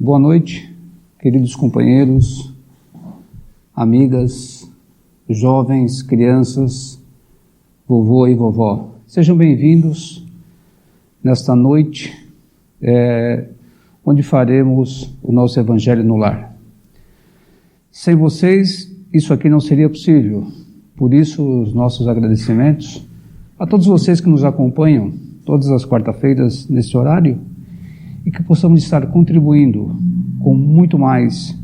Boa noite, queridos companheiros, amigas, jovens, crianças, vovô e vovó. Sejam bem-vindos nesta noite, onde faremos o nosso Evangelho no Lar. Sem vocês, isso aqui não seria possível. Por isso, os nossos agradecimentos a todos vocês que nos acompanham todas as quarta-feiras nesse horário e que possamos estar contribuindo com muito mais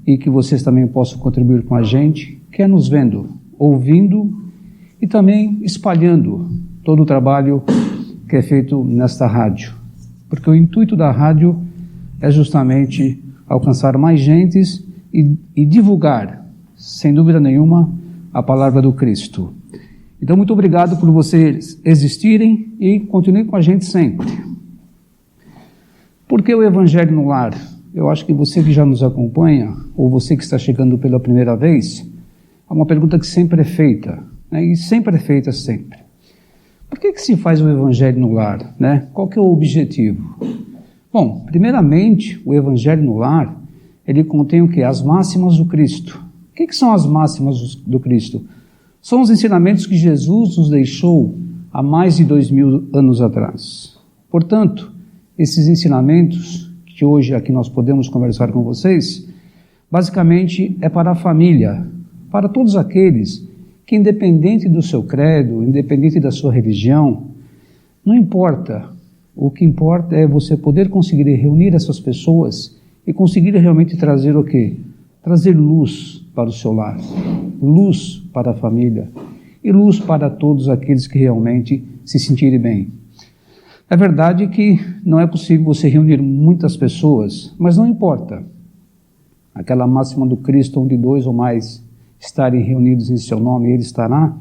e que vocês também possam contribuir com a gente, quer nos vendo, ouvindo e também espalhando todo o trabalho que é feito nesta rádio. Porque o intuito da rádio é justamente alcançar mais gentes e divulgar, sem dúvida nenhuma, a palavra do Cristo. Então, muito obrigado por vocês existirem e continuem com a gente sempre. Por que o Evangelho no Lar? Eu acho que você que já nos acompanha, ou você que está chegando pela primeira vez, é uma pergunta que sempre é feita, né? E sempre é feita sempre. Por que se faz o Evangelho no Lar, né? Qual que é o objetivo? Bom, primeiramente, o Evangelho no Lar, ele contém o quê? As máximas do Cristo. O que são as máximas do Cristo? São os ensinamentos que Jesus nos deixou há mais de 2000 anos atrás. Portanto, esses ensinamentos que hoje aqui nós podemos conversar com vocês, basicamente é para a família, para todos aqueles que, independente do seu credo, independente da sua religião, não importa. O que importa é você poder conseguir reunir essas pessoas e conseguir realmente trazer o quê? Trazer luz para o seu lar, luz para a família e luz para todos aqueles que realmente se sentirem bem. É verdade que não é possível você reunir muitas pessoas, mas não importa. Aquela máxima do Cristo, onde 2 ou mais estarem reunidos em seu nome, ele estará,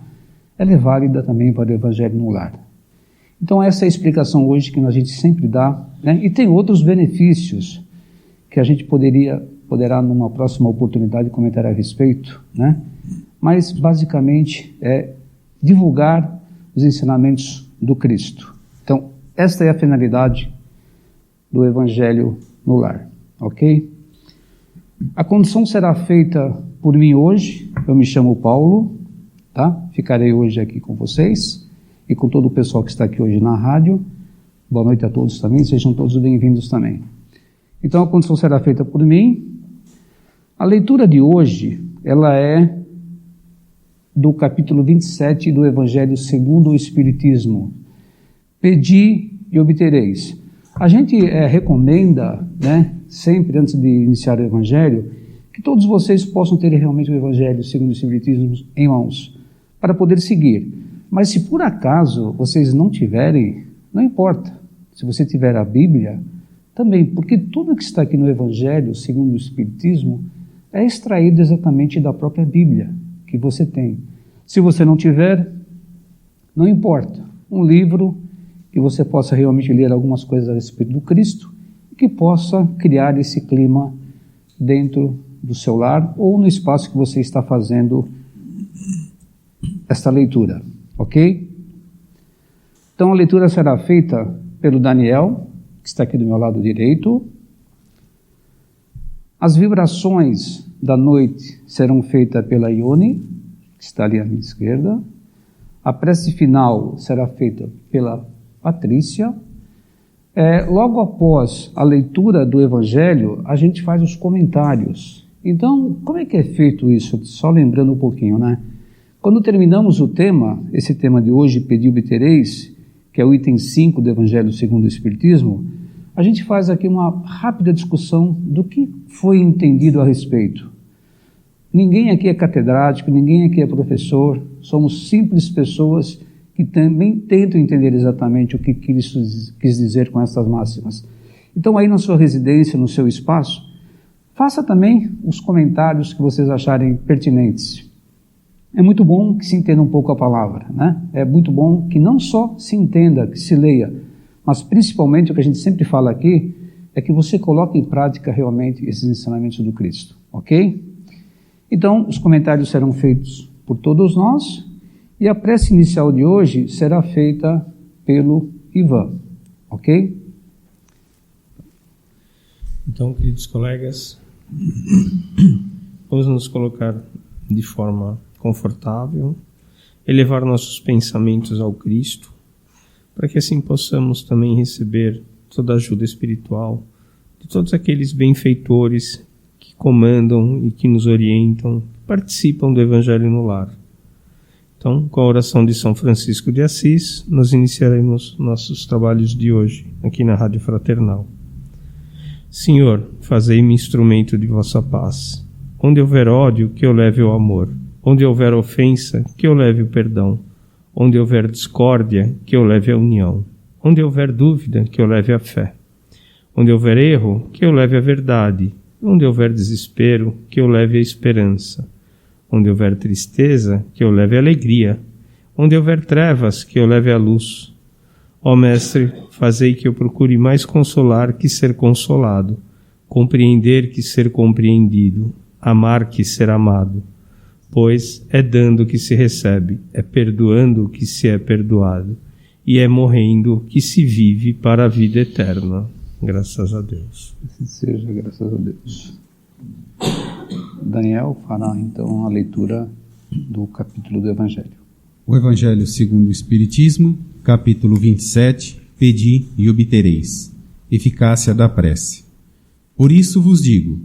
ela é válida também para o Evangelho no Lar. Então essa é a explicação hoje que a gente sempre dá, né? E tem outros benefícios que a gente poderá numa próxima oportunidade comentar a respeito, né? Mas basicamente é divulgar os ensinamentos do Cristo. Então, esta é a finalidade do Evangelho no Lar, ok? A condução será feita por mim hoje. Eu me chamo Paulo, tá? Ficarei hoje aqui com vocês e com todo o pessoal que está aqui hoje na rádio. Boa noite a todos também, sejam todos bem-vindos também. Então, a condução será feita por mim. A leitura de hoje, ela é do capítulo 27 do Evangelho segundo o Espiritismo. Pedi e obtereis. A gente recomenda, né, sempre antes de iniciar o Evangelho, que todos vocês possam ter realmente o Evangelho segundo o Espiritismo em mãos, para poder seguir. Mas se por acaso vocês não tiverem, não importa. Se você tiver a Bíblia, também, porque tudo que está aqui no Evangelho segundo o Espiritismo é extraído exatamente da própria Bíblia que você tem. Se você não tiver, não importa. Um livro que você possa realmente ler algumas coisas a respeito do Cristo e que possa criar esse clima dentro do seu lar ou no espaço que você está fazendo esta leitura, ok? Então a leitura será feita pelo Daniel, que está aqui do meu lado direito. As vibrações da noite serão feitas pela Ione, que está ali à minha esquerda. A prece final será feita pela Patrícia. Logo após a leitura do Evangelho, a gente faz os comentários. Então, como é que é feito isso? Só lembrando um pouquinho, né? Quando terminamos o tema, esse tema de hoje, Pedi e obtereis, que é o item 5 do Evangelho segundo o Espiritismo, a gente faz aqui uma rápida discussão do que foi entendido a respeito. Ninguém aqui é catedrático, ninguém aqui é professor, somos simples pessoas que também tentam entender exatamente o que Cristo quis dizer com essas máximas. Então aí na sua residência, no seu espaço, faça também os comentários que vocês acharem pertinentes. É muito bom que se entenda um pouco a palavra, né? É muito bom que não só se entenda, que se leia, mas principalmente o que a gente sempre fala aqui, é que você coloque em prática realmente esses ensinamentos do Cristo, ok? Então, os comentários serão feitos por todos nós, e a prece inicial de hoje será feita pelo Ivan, ok? Então, queridos colegas, vamos nos colocar de forma confortável, elevar nossos pensamentos ao Cristo, para que assim possamos também receber toda a ajuda espiritual de todos aqueles benfeitores que comandam e que nos orientam, participam do Evangelho no lar. Então, com a oração de São Francisco de Assis, nós iniciaremos nossos trabalhos de hoje, aqui na Rádio Fraternal. Senhor, fazei-me instrumento de vossa paz. Onde houver ódio, que eu leve o amor. Onde houver ofensa, que eu leve o perdão. Onde houver discórdia, que eu leve a união. Onde houver dúvida, que eu leve a fé. Onde houver erro, que eu leve a verdade. Onde houver desespero, que eu leve a esperança. Onde houver tristeza, que eu leve a alegria. Onde houver trevas, que eu leve a luz. Ó Mestre, fazei que eu procure mais consolar que ser consolado, compreender que ser compreendido, amar que ser amado. Pois é dando que se recebe, é perdoando que se é perdoado, e é morrendo que se vive para a vida eterna. Graças a Deus. Assim seja, graças a Deus. Daniel fará então a leitura do capítulo do Evangelho. O Evangelho segundo o Espiritismo, capítulo 27, Pedi e obtereis. Eficácia da prece. Por isso vos digo,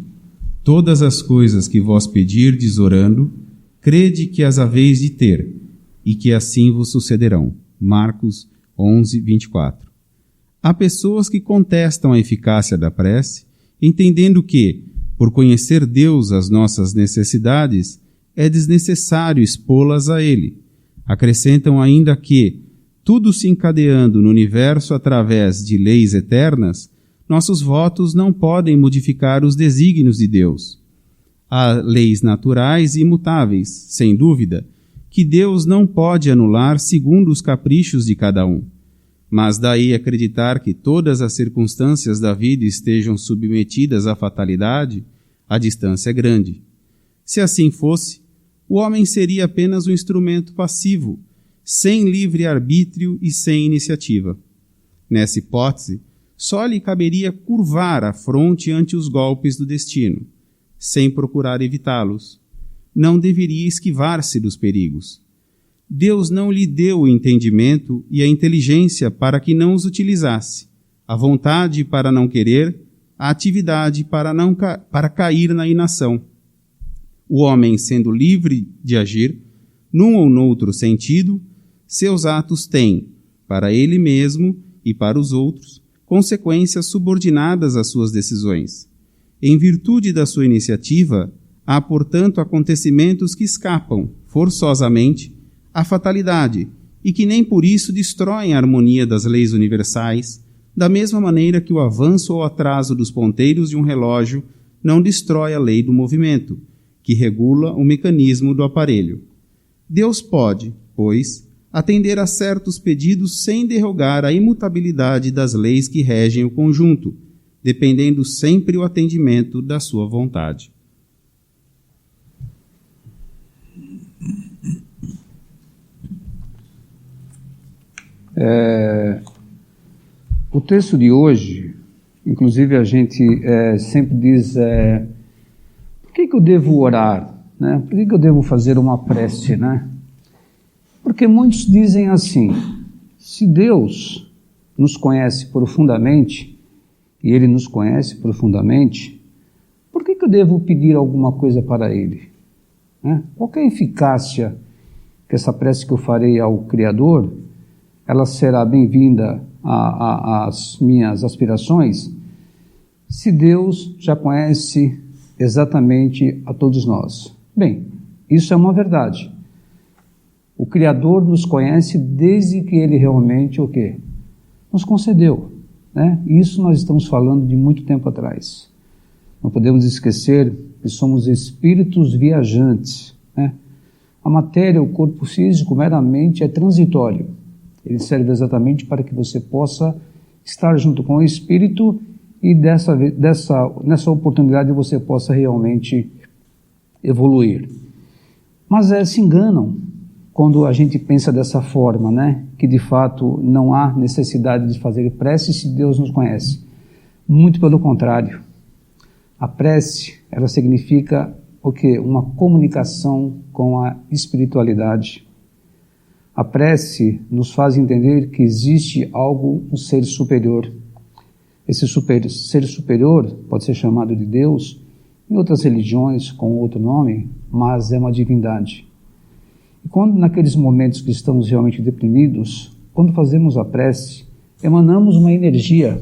todas as coisas que vós pedirdes orando, crede que as haveis de ter, e que assim vos sucederão. Marcos 11, 24. Há pessoas que contestam a eficácia da prece, entendendo que, por conhecer Deus as nossas necessidades, é desnecessário expô-las a Ele. Acrescentam ainda que, tudo se encadeando no universo através de leis eternas, nossos votos não podem modificar os desígnios de Deus. Há leis naturais e imutáveis, sem dúvida, que Deus não pode anular segundo os caprichos de cada um. Mas daí acreditar que todas as circunstâncias da vida estejam submetidas à fatalidade, a distância é grande. Se assim fosse, o homem seria apenas um instrumento passivo, sem livre-arbítrio e sem iniciativa. Nessa hipótese, só lhe caberia curvar a fronte ante os golpes do destino, sem procurar evitá-los. Não deveria esquivar-se dos perigos. Deus não lhe deu o entendimento e a inteligência para que não os utilizasse, a vontade para não querer, a atividade para cair na inação. O homem, sendo livre de agir, num ou noutro sentido, seus atos têm, para ele mesmo e para os outros, consequências subordinadas às suas decisões. Em virtude da sua iniciativa, há, portanto, acontecimentos que escapam, forçosamente, à fatalidade e que nem por isso destroem a harmonia das leis universais, da mesma maneira que o avanço ou atraso dos ponteiros de um relógio não destrói a lei do movimento, que regula o mecanismo do aparelho. Deus pode, pois, atender a certos pedidos sem derrogar a imutabilidade das leis que regem o conjunto, dependendo sempre o atendimento da sua vontade. O texto de hoje, inclusive a gente sempre diz, por que eu devo orar? Né? Por que eu devo fazer uma prece? Né? Porque muitos dizem assim, se Deus nos conhece profundamente, e Ele nos conhece profundamente, por que eu devo pedir alguma coisa para Ele? Né? Qual que é a eficácia que essa prece que eu farei ao Criador, ela será bem-vinda às minhas aspirações, se Deus já conhece exatamente a todos nós? Bem, isso é uma verdade. O Criador nos conhece desde que Ele realmente, o quê? Nos concedeu. Né? Isso nós estamos falando de muito tempo atrás. Não podemos esquecer que somos espíritos viajantes. Né? A matéria, o corpo físico, meramente é transitório. Ele serve exatamente para que você possa estar junto com o Espírito e nessa oportunidade você possa realmente evoluir. Mas se enganam quando a gente pensa dessa forma, né? Que de fato não há necessidade de fazer prece se Deus nos conhece. Muito pelo contrário. A prece, ela significa o quê? Uma comunicação com a espiritualidade. A prece nos faz entender que existe algo, um ser superior. Esse ser superior pode ser chamado de Deus, em outras religiões com outro nome, mas é uma divindade. E quando naqueles momentos que estamos realmente deprimidos, quando fazemos a prece, emanamos uma energia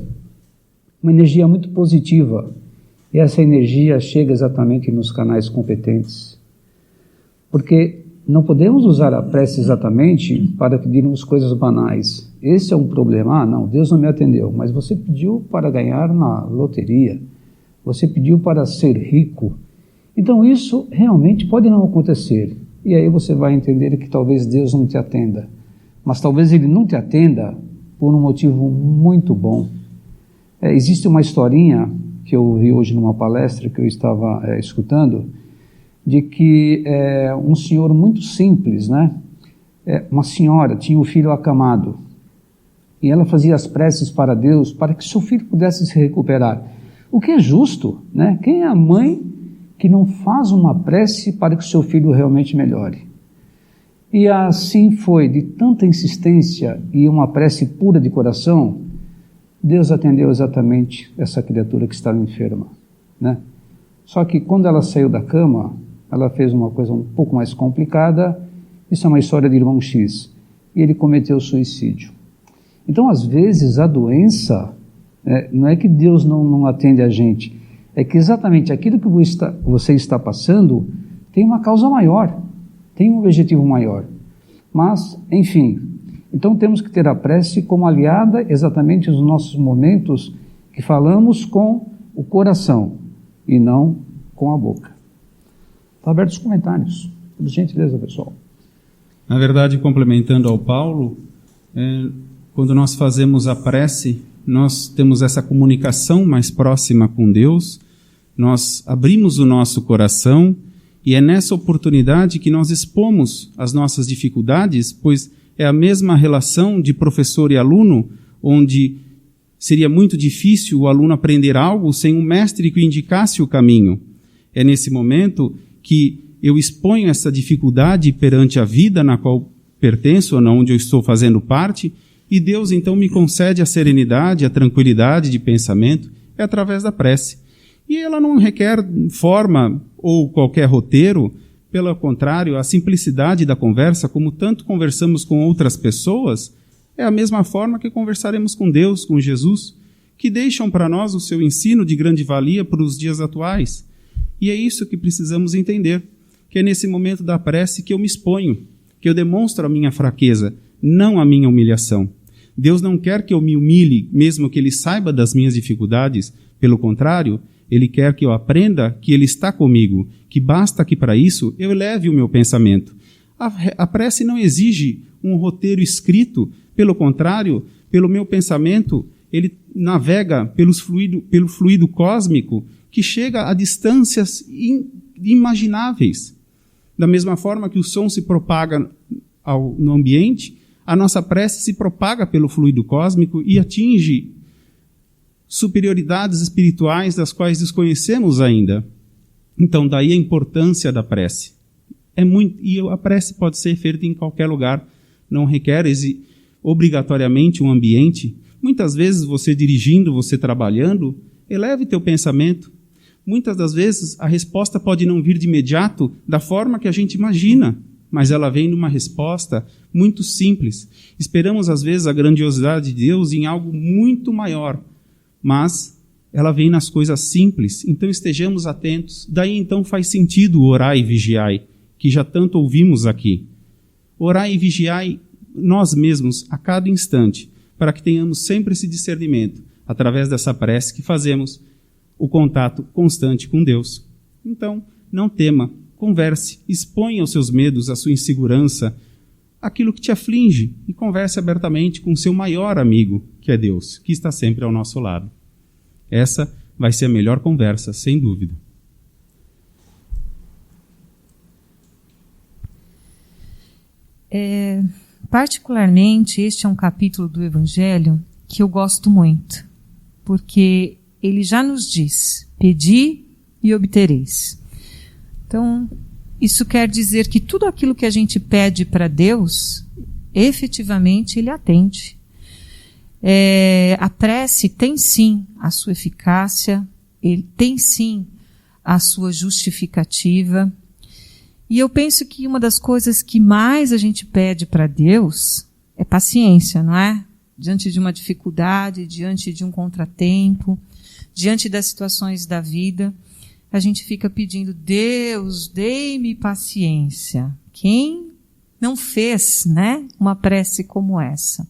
muito positiva, e essa energia chega exatamente nos canais competentes. Porque não podemos usar a prece exatamente para pedirmos coisas banais. Esse é um problema. Não, Deus não me atendeu, mas você pediu para ganhar na loteria, você pediu para ser rico. Então isso realmente pode não acontecer. E aí você vai entender que talvez Deus não te atenda. Mas talvez Ele não te atenda por um motivo muito bom. Existe uma historinha que eu ouvi hoje numa palestra que eu estava escutando, de que um senhor muito simples, né? Uma senhora tinha um filho acamado, e ela fazia as preces para Deus, para que seu filho pudesse se recuperar. O que é justo, né? Quem é a mãe que não faz uma prece para que seu filho realmente melhore? E assim foi, de tanta insistência e uma prece pura de coração, Deus atendeu exatamente essa criatura que estava enferma, né? Só que quando ela saiu da cama, ela fez uma coisa um pouco mais complicada. Isso é uma história de irmão X, e ele cometeu suicídio. Então, às vezes, a doença, não é que Deus não atende a gente, é que exatamente aquilo que você está passando tem uma causa maior, tem um objetivo maior. Mas, enfim, então temos que ter a prece como aliada exatamente nos nossos momentos que falamos com o coração e não com a boca. Está aberto os comentários. Por gentileza, pessoal. Na verdade, complementando ao Paulo, quando nós fazemos a prece, nós temos essa comunicação mais próxima com Deus, nós abrimos o nosso coração e é nessa oportunidade que nós expomos as nossas dificuldades, pois é a mesma relação de professor e aluno, onde seria muito difícil o aluno aprender algo sem um mestre que o indicasse o caminho. É nesse momento que eu exponho essa dificuldade perante a vida na qual pertenço, ou onde eu estou fazendo parte, e Deus então me concede a serenidade, a tranquilidade de pensamento, é através da prece. E ela não requer forma ou qualquer roteiro, pelo contrário, a simplicidade da conversa, como tanto conversamos com outras pessoas, é a mesma forma que conversaremos com Deus, com Jesus, que deixam para nós o seu ensino de grande valia para os dias atuais. E é isso que precisamos entender, que é nesse momento da prece que eu me exponho, que eu demonstro a minha fraqueza, não a minha humilhação. Deus não quer que eu me humilhe, mesmo que Ele saiba das minhas dificuldades. Pelo contrário, Ele quer que eu aprenda que Ele está comigo, que basta que para isso eu eleve o meu pensamento. A prece não exige um roteiro escrito, pelo contrário, pelo meu pensamento, ele navega pelo fluido cósmico que chega a distâncias inimagináveis. Da mesma forma que o som se propaga no ambiente, a nossa prece se propaga pelo fluido cósmico e atinge superioridades espirituais das quais desconhecemos ainda. Então, daí a importância da prece. E a prece pode ser feita em qualquer lugar, não requer obrigatoriamente um ambiente. Muitas vezes você dirigindo, você trabalhando, eleve teu pensamento. Muitas das vezes a resposta pode não vir de imediato da forma que a gente imagina, mas ela vem numa resposta muito simples. Esperamos às vezes a grandiosidade de Deus em algo muito maior, mas ela vem nas coisas simples, então estejamos atentos. Daí então faz sentido orar e vigiai, que já tanto ouvimos aqui. Orar e vigiai nós mesmos a cada instante, para que tenhamos sempre esse discernimento, através dessa prece que fazemos o contato constante com Deus. Então, não tema, converse, exponha os seus medos, a sua insegurança, aquilo que te aflige, e converse abertamente com o seu maior amigo, que é Deus, que está sempre ao nosso lado. Essa vai ser a melhor conversa, sem dúvida. Particularmente, este é um capítulo do Evangelho que eu gosto muito, porque ele já nos diz: pedi e obtereis. Então, isso quer dizer que tudo aquilo que a gente pede para Deus, efetivamente Ele atende. A prece tem sim a sua eficácia, ele tem sim a sua justificativa. E eu penso que uma das coisas que mais a gente pede para Deus é paciência, não é? Diante de uma dificuldade, diante de um contratempo, diante das situações da vida, a gente fica pedindo: Deus, dê-me paciência. Quem não fez, né, uma prece como essa?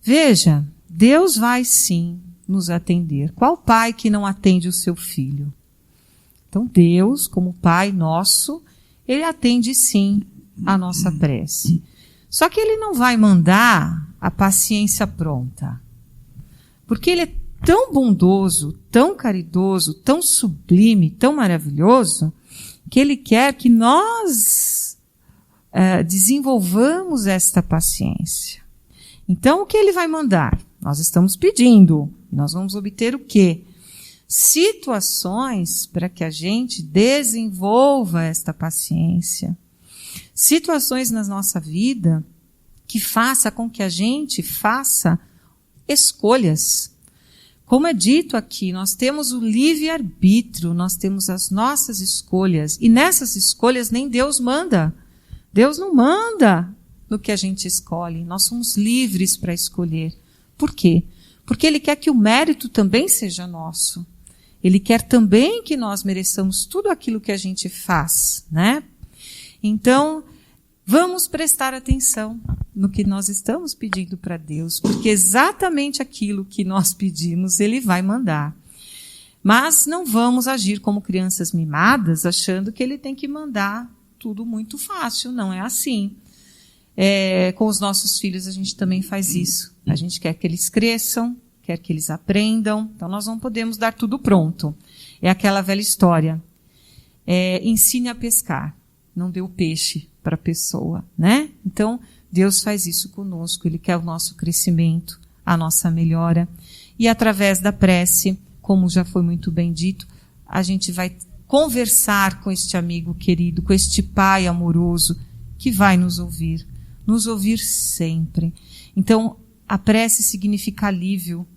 Veja, Deus vai sim nos atender. Qual pai que não atende o seu filho? Então Deus, como Pai nosso, Ele atende sim a nossa prece. Só que Ele não vai mandar a paciência pronta. Porque Ele é tão bondoso, tão caridoso, tão sublime, tão maravilhoso, que Ele quer que nós desenvolvamos esta paciência. Então, o que Ele vai mandar? Nós estamos pedindo. Nós vamos obter o quê? Situações para que a gente desenvolva esta paciência. Situações na nossa vida que faça com que a gente faça escolhas. Como é dito aqui, nós temos o livre-arbítrio, nós temos as nossas escolhas. E nessas escolhas nem Deus manda. Deus não manda no que a gente escolhe. Nós somos livres para escolher. Por quê? Porque Ele quer que o mérito também seja nosso. Ele quer também que nós mereçamos tudo aquilo que a gente faz, né? Então, vamos prestar atenção no que nós estamos pedindo para Deus, porque exatamente aquilo que nós pedimos, Ele vai mandar. Mas não vamos agir como crianças mimadas, achando que Ele tem que mandar tudo muito fácil. Não é assim. Com os nossos filhos a gente também faz isso. A gente quer que eles cresçam, quer que eles aprendam. Então nós não podemos dar tudo pronto. É aquela velha história. Ensine a pescar. Não dê o peixe para a pessoa, né? Então Deus faz isso conosco. Ele quer o nosso crescimento, a nossa melhora. E através da prece, como já foi muito bem dito, a gente vai conversar com este amigo querido, com este Pai amoroso que vai nos ouvir sempre. Então, a prece significa alívio,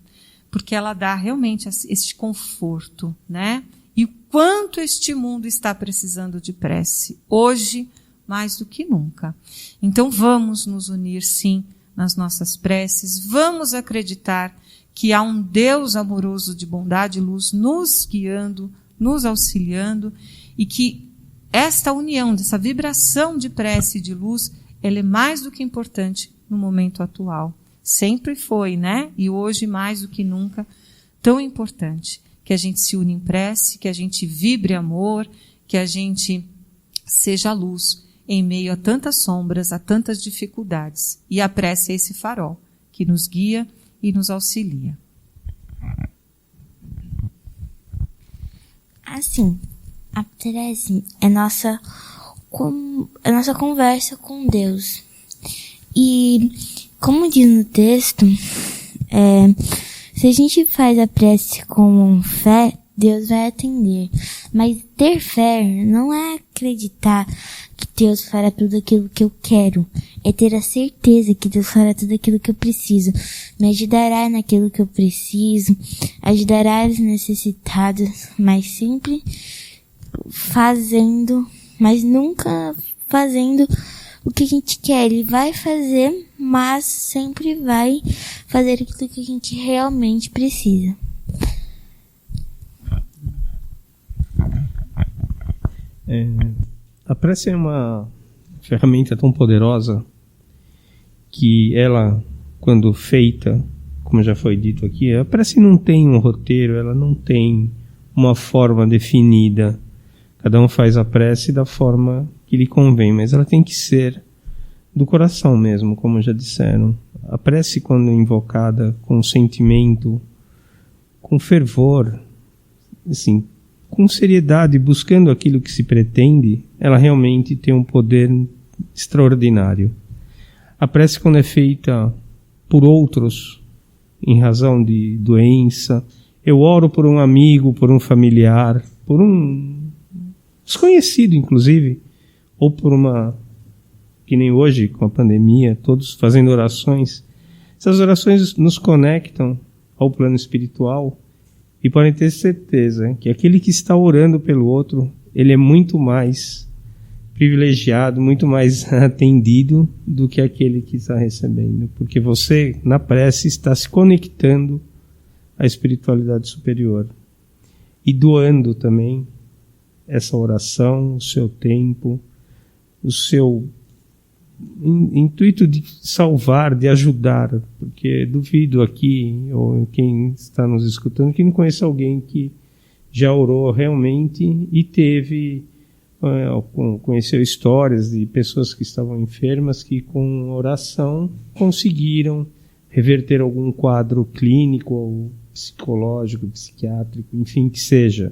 porque ela dá realmente este conforto, né? E o quanto este mundo está precisando de prece, hoje mais do que nunca. Então, vamos nos unir, sim, nas nossas preces, vamos acreditar que há um Deus amoroso de bondade e luz nos guiando, nos auxiliando, e que esta união, dessa vibração de prece e de luz, ela é mais do que importante no momento atual. Sempre foi, né? E hoje, mais do que nunca, tão importante que a gente se une em prece, que a gente vibre amor, que a gente seja luz em meio a tantas sombras, a tantas dificuldades. E a prece é esse farol que nos guia e nos auxilia. Assim, a prece é nossa conversa com Deus. E, como diz no texto, se a gente faz a prece com fé, Deus vai atender. Mas ter fé não é acreditar que Deus fará tudo aquilo que eu quero. É ter a certeza que Deus fará tudo aquilo que eu preciso. Me ajudará naquilo que eu preciso. Ajudará os necessitados. Mas sempre fazendo, mas nunca fazendo o que a gente quer. Ele vai fazer, mas sempre vai fazer aquilo que a gente realmente precisa. A prece é uma ferramenta tão poderosa que ela, quando feita, como já foi dito aqui, a prece não tem um roteiro, ela não tem uma forma definida. Cada um faz a prece da forma que lhe convém, mas ela tem que ser do coração mesmo, como já disseram. A prece, quando invocada com sentimento, com fervor, assim, com seriedade, buscando aquilo que se pretende, ela realmente tem um poder extraordinário. A prece, quando é feita por outros, em razão de doença, eu oro por um amigo, por um familiar, por um desconhecido, inclusive, ou por uma, que nem hoje, com a pandemia, todos fazendo orações. Essas orações nos conectam ao plano espiritual e podem ter certeza que aquele que está orando pelo outro, ele é muito mais privilegiado, muito mais atendido do que aquele que está recebendo. Porque você, na prece, está se conectando à espiritualidade superior e doando também essa oração, o seu tempo, o seu intuito de salvar, de ajudar, porque duvido aqui, ou quem está nos escutando, que não conheça alguém que já orou realmente e teve, conheceu histórias de pessoas que estavam enfermas que com oração conseguiram reverter algum quadro clínico ou psicológico, psiquiátrico, enfim, que seja.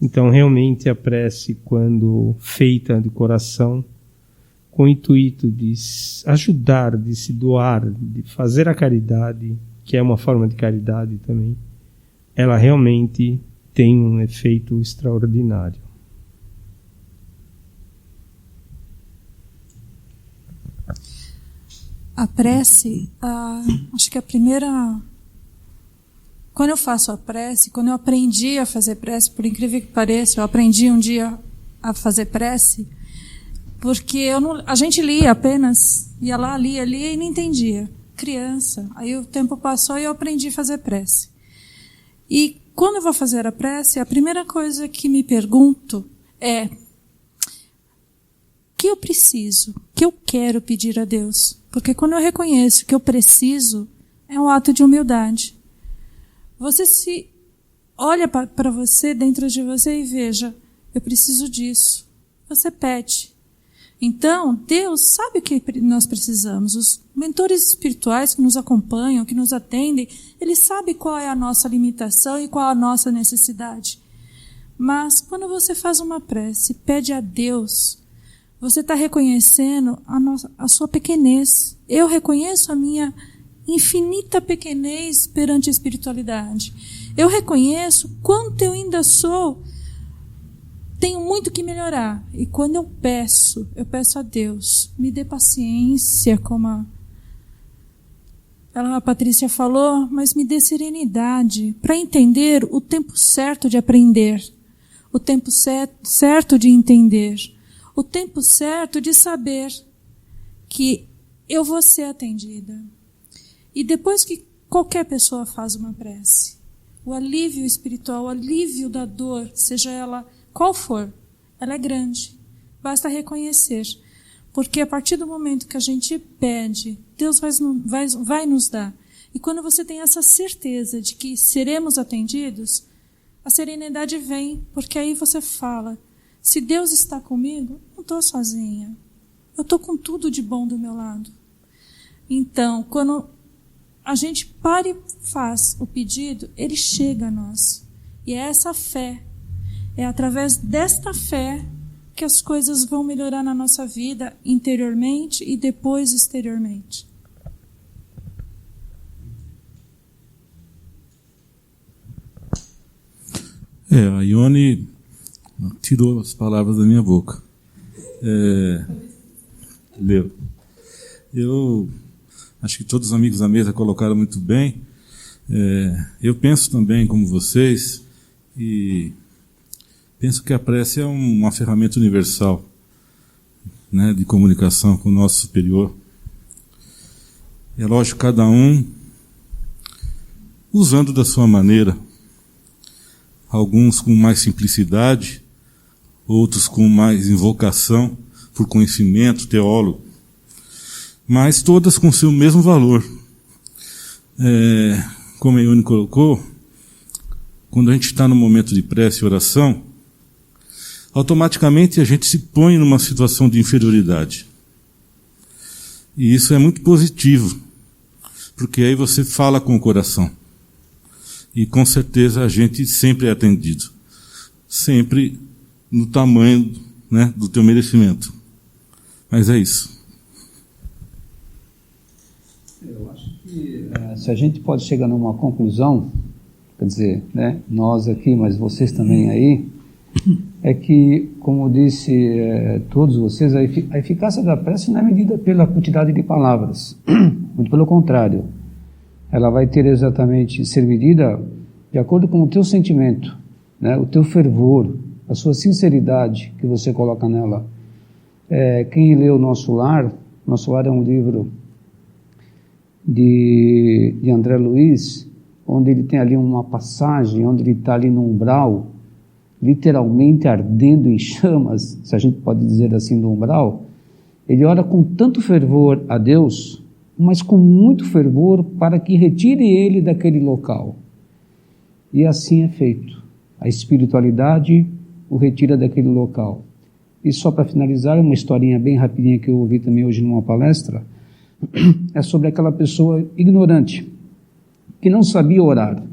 Então, realmente, a prece, quando feita de coração, com o intuito de ajudar, de se doar, de fazer a caridade, que é uma forma de caridade também, ela realmente tem um efeito extraordinário. A prece, acho que a primeira... Quando eu faço a prece, quando eu aprendi a fazer prece, por incrível que pareça, eu aprendi um dia a fazer prece, porque a gente lia apenas, ia lá, lia e não entendia. Criança. Aí o tempo passou e eu aprendi a fazer prece. E quando eu vou fazer a prece, a primeira coisa que me pergunto é: o que eu preciso? O que eu quero pedir a Deus? Porque quando eu reconheço que eu preciso, é um ato de humildade. Você se olha para você, dentro de você, e veja: eu preciso disso. Você pede. Então, Deus sabe o que nós precisamos. Os mentores espirituais que nos acompanham, que nos atendem, eles sabem qual é a nossa limitação e qual a nossa necessidade. Mas, quando você faz uma prece, pede a Deus, você está reconhecendo a sua pequenez. Eu reconheço a minha infinita pequenez perante a espiritualidade. Eu reconheço quanto eu ainda tenho muito que melhorar. E quando eu peço a Deus, me dê paciência, como a Patrícia falou, mas me dê serenidade para entender o tempo certo de aprender, o tempo certo de entender, o tempo certo de saber que eu vou ser atendida. E depois que qualquer pessoa faz uma prece, o alívio espiritual, o alívio da dor, seja ela qual for, ela é grande. Basta reconhecer. Porque a partir do momento que a gente pede, Deus vai nos dar. E quando você tem essa certeza de que seremos atendidos, a serenidade vem, porque aí você fala: se Deus está comigo, não estou sozinha. Eu estou com tudo de bom do meu lado. Então, quando a gente para e faz o pedido, ele chega a nós. E é essa fé, é através desta fé que as coisas vão melhorar na nossa vida interiormente e depois exteriormente. A Ione tirou as palavras da minha boca. Eu acho que todos os amigos da mesa colocaram muito bem. Eu penso também como vocês e penso que a prece é uma ferramenta universal, né, de comunicação com o nosso superior. É lógico, cada um usando da sua maneira, alguns com mais simplicidade, outros com mais invocação por conhecimento, teólogo, mas todas com seu mesmo valor. Como a Ione colocou, quando a gente está no momento de prece e oração, automaticamente a gente se põe numa situação de inferioridade. E isso é muito positivo, porque aí você fala com o coração. E com certeza a gente sempre é atendido. Sempre no tamanho, né, do teu merecimento. Mas é isso. Eu acho que se a gente pode chegar numa conclusão, quer dizer, né, nós aqui, mas vocês também aí, é que, como disse todos vocês, a eficácia da prece não é medida pela quantidade de palavras, muito pelo contrário. Ela vai ter exatamente, ser medida de acordo com o teu sentimento, né? O teu fervor, a sua sinceridade que você coloca nela. Quem lê o Nosso Lar é um livro de André Luiz, onde ele tem ali uma passagem, onde ele está ali no umbral, literalmente ardendo em chamas, se a gente pode dizer assim, no umbral. Ele ora com tanto fervor a Deus, mas com muito fervor para que retire ele daquele local. E assim é feito. A espiritualidade o retira daquele local. E só para finalizar, uma historinha bem rapidinha que eu ouvi também hoje numa palestra, é sobre aquela pessoa ignorante, que não sabia orar,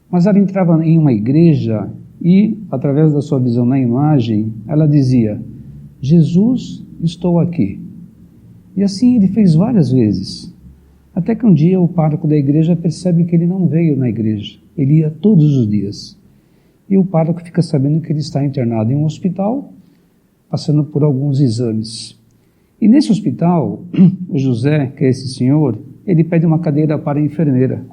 mas ela entrava em uma igreja e, através da sua visão na imagem, ela dizia: Jesus, estou aqui. E assim ele fez várias vezes, até que um dia o pároco da igreja percebe que ele não veio na igreja, ele ia todos os dias. E o pároco fica sabendo que ele está internado em um hospital, passando por alguns exames. E nesse hospital, o José, que é esse senhor, ele pede uma cadeira para a enfermeira,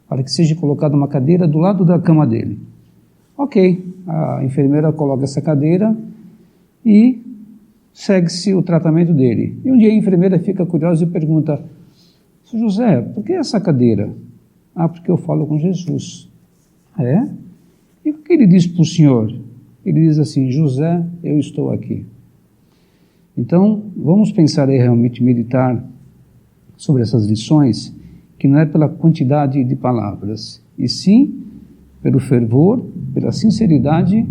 para que seja colocada uma cadeira do lado da cama dele. Ok, a enfermeira coloca essa cadeira e segue-se o tratamento dele. E um dia a enfermeira fica curiosa e pergunta: Sr. José, por que essa cadeira? Porque eu falo com Jesus. É? E o que ele diz para o senhor? Ele diz assim: José, eu estou aqui. Então, vamos pensar aí realmente, meditar sobre essas lições, que não é pela quantidade de palavras, e sim pelo fervor, pela sinceridade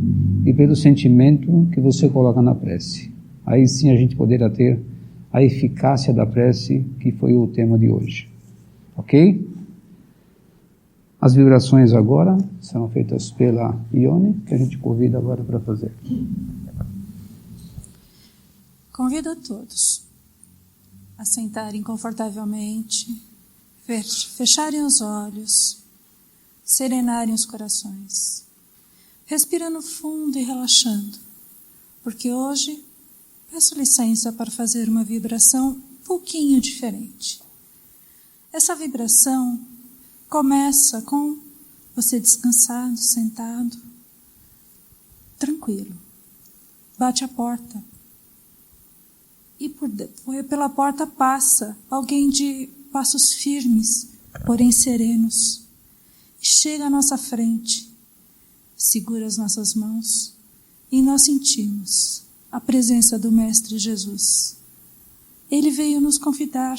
e pelo sentimento que você coloca na prece. Aí sim a gente poderá ter a eficácia da prece, que foi o tema de hoje. Ok? As vibrações agora serão feitas pela Ione, que a gente convida agora para fazer. Convido a todos a sentarem confortavelmente, fecharem os olhos, serenarem os corações, respirando fundo e relaxando, porque hoje peço licença para fazer uma vibração um pouquinho diferente. Essa vibração começa com você descansado, sentado, tranquilo. Bate a porta. E pela porta passa alguém de passos firmes, porém serenos. Chega à nossa frente, segura as nossas mãos e nós sentimos a presença do Mestre Jesus. Ele veio nos convidar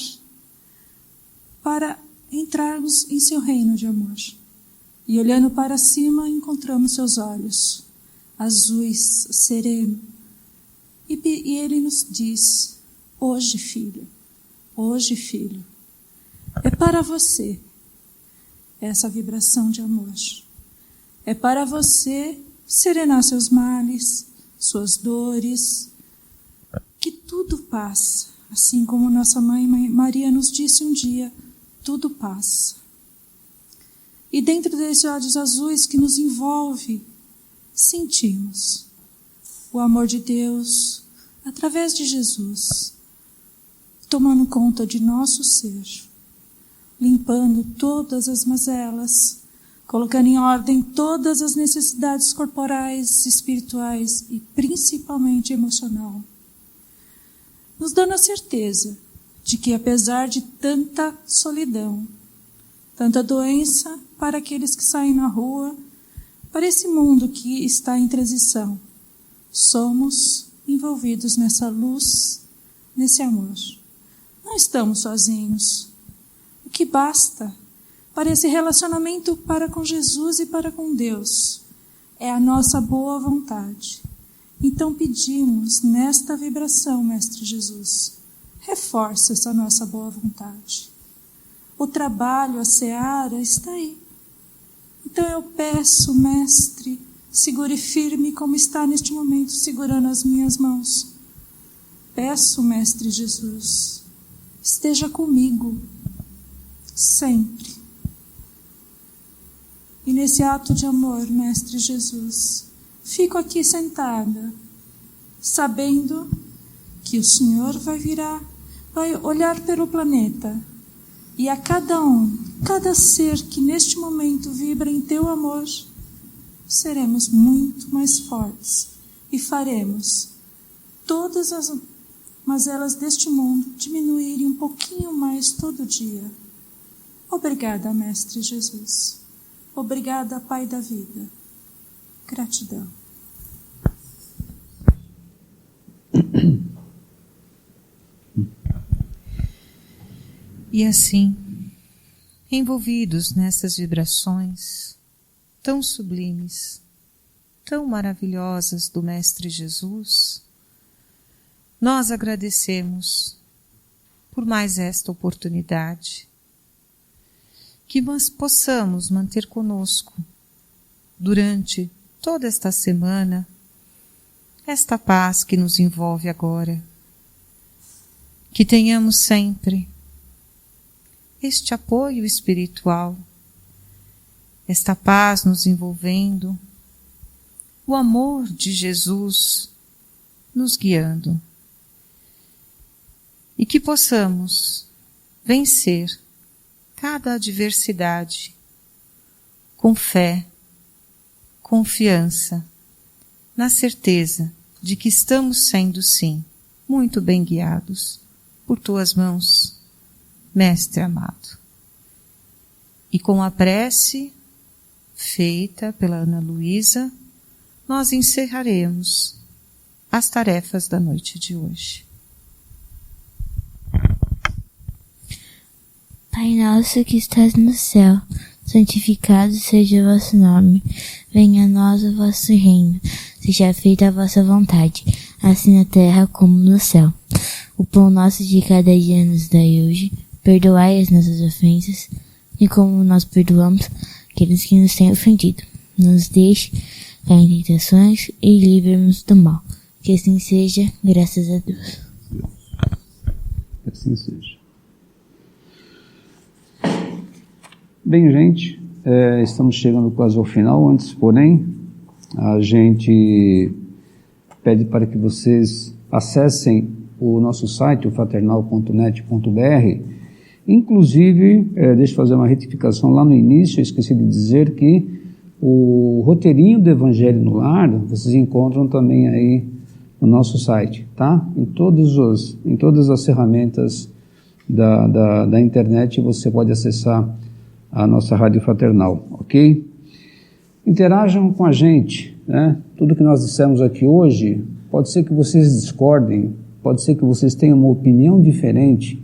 para entrarmos em seu reino de amor. E olhando para cima, encontramos seus olhos, azuis, sereno. E ele nos diz: hoje, filho, é para você essa vibração de amor. É para você serenar seus males, suas dores, que tudo passa. Assim como nossa mãe Maria nos disse um dia, tudo passa. E dentro desses olhos azuis que nos envolve, sentimos o amor de Deus, através de Jesus, tomando conta de nosso ser, limpando todas as mazelas, colocando em ordem todas as necessidades corporais, espirituais e principalmente emocional, nos dando a certeza de que, apesar de tanta solidão, tanta doença para aqueles que saem na rua, para esse mundo que está em transição, somos envolvidos nessa luz, nesse amor. Não estamos sozinhos. O que basta para esse relacionamento para com Jesus e para com Deus é a nossa boa vontade. Então pedimos nesta vibração, Mestre Jesus, reforça essa nossa boa vontade. O trabalho, a seara está aí. Então eu peço, Mestre, segure firme como está neste momento, segurando as minhas mãos. Peço, Mestre Jesus, esteja comigo, sempre. E nesse ato de amor, Mestre Jesus, fico aqui sentada, sabendo que o Senhor vai olhar pelo planeta e a cada ser que neste momento vibra em teu amor, seremos muito mais fortes e faremos todas as mazelas deste mundo diminuírem um pouquinho mais todo dia. Obrigada, Mestre Jesus. Obrigada, Pai da vida. Gratidão. E assim, envolvidos nessas vibrações tão sublimes, tão maravilhosas do Mestre Jesus, nós agradecemos por mais esta oportunidade, que nós possamos manter conosco durante toda esta semana esta paz que nos envolve agora, que tenhamos sempre este apoio espiritual, esta paz nos envolvendo, o amor de Jesus nos guiando, e que possamos vencer cada adversidade com fé, confiança, na certeza de que estamos sendo, sim, muito bem guiados por tuas mãos, Mestre amado. E com a prece feita pela Ana Luísa, nós encerraremos as tarefas da noite de hoje. Pai nosso que estás no céu, santificado seja o vosso nome. Venha a nós o vosso reino. Seja feita a vossa vontade, assim na terra como no céu. O pão nosso de cada dia nos dai hoje. Perdoai as nossas ofensas, e como nós perdoamos aqueles que nos têm ofendido. Não nos deixe cair em tentações e livre-nos do mal. Que assim seja, graças a Deus. Que assim seja. Bem, gente, estamos chegando quase ao final. Antes, porém, a gente pede para que vocês acessem o nosso site, o fraternal.net.br. Inclusive, deixa eu fazer uma retificação lá no início, eu esqueci de dizer que o roteirinho do Evangelho no Lar, vocês encontram também aí no nosso site, tá? Em todas as ferramentas da internet você pode acessar a nossa Rádio Fraternal, ok? Interajam com a gente, né? Tudo que nós dissemos aqui hoje, pode ser que vocês discordem, pode ser que vocês tenham uma opinião diferente.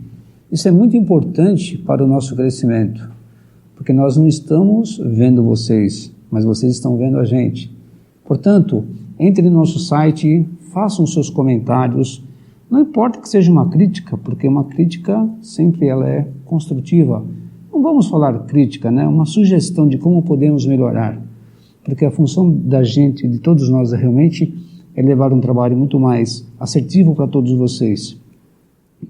Isso é muito importante para o nosso crescimento, porque nós não estamos vendo vocês, mas vocês estão vendo a gente. Portanto, entre no nosso site, façam seus comentários, não importa que seja uma crítica, porque uma crítica sempre ela é construtiva. Não vamos falar crítica, né? Uma sugestão de como podemos melhorar, porque a função da gente, de todos nós, realmente é levar um trabalho muito mais assertivo para todos vocês.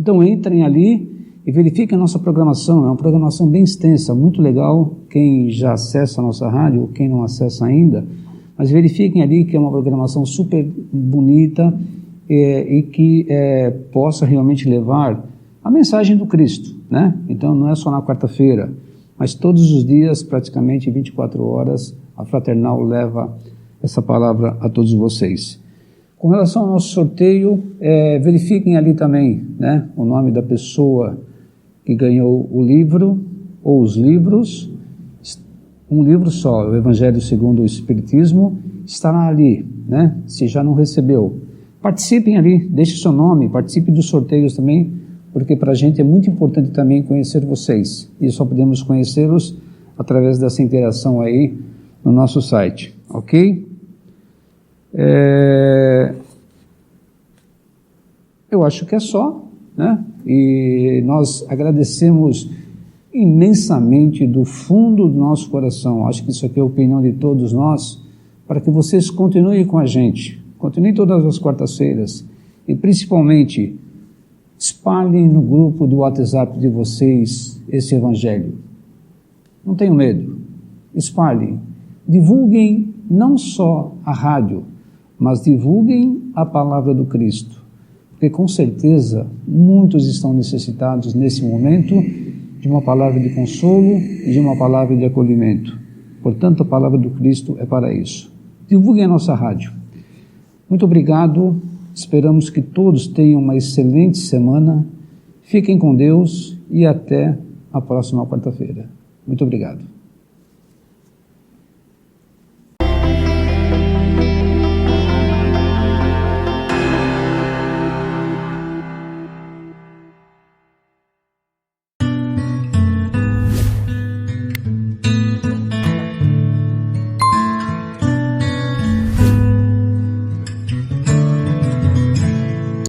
Então entrem ali e verifiquem a nossa programação, é uma programação bem extensa, muito legal, quem já acessa a nossa rádio, ou quem não acessa ainda, mas verifiquem ali que é uma programação super bonita e que possa realmente levar a mensagem do Cristo, né? Então não é só na quarta-feira, mas todos os dias, praticamente 24 horas, a Fraternal leva essa palavra a todos vocês. Com relação ao nosso sorteio, verifiquem ali também, né, o nome da pessoa que ganhou o livro, ou os livros, um livro só, o Evangelho segundo o Espiritismo, estará ali, né, se já não recebeu. Participem ali, deixe seu nome, participe dos sorteios também, porque para a gente é muito importante também conhecer vocês, e só podemos conhecê-los através dessa interação aí no nosso site, ok? Eu acho que é só, né? E nós agradecemos imensamente do fundo do nosso coração, acho que isso aqui é a opinião de todos nós, para que vocês continuem com a gente, continuem todas as quartas-feiras, e principalmente espalhem no grupo do WhatsApp de vocês esse Evangelho. Não tenham medo, espalhem, divulguem não só a rádio, mas divulguem a palavra do Cristo, porque com certeza muitos estão necessitados nesse momento de uma palavra de consolo e de uma palavra de acolhimento. Portanto, a palavra do Cristo é para isso. Divulguem a nossa rádio. Muito obrigado, esperamos que todos tenham uma excelente semana, fiquem com Deus e até a próxima quarta-feira. Muito obrigado.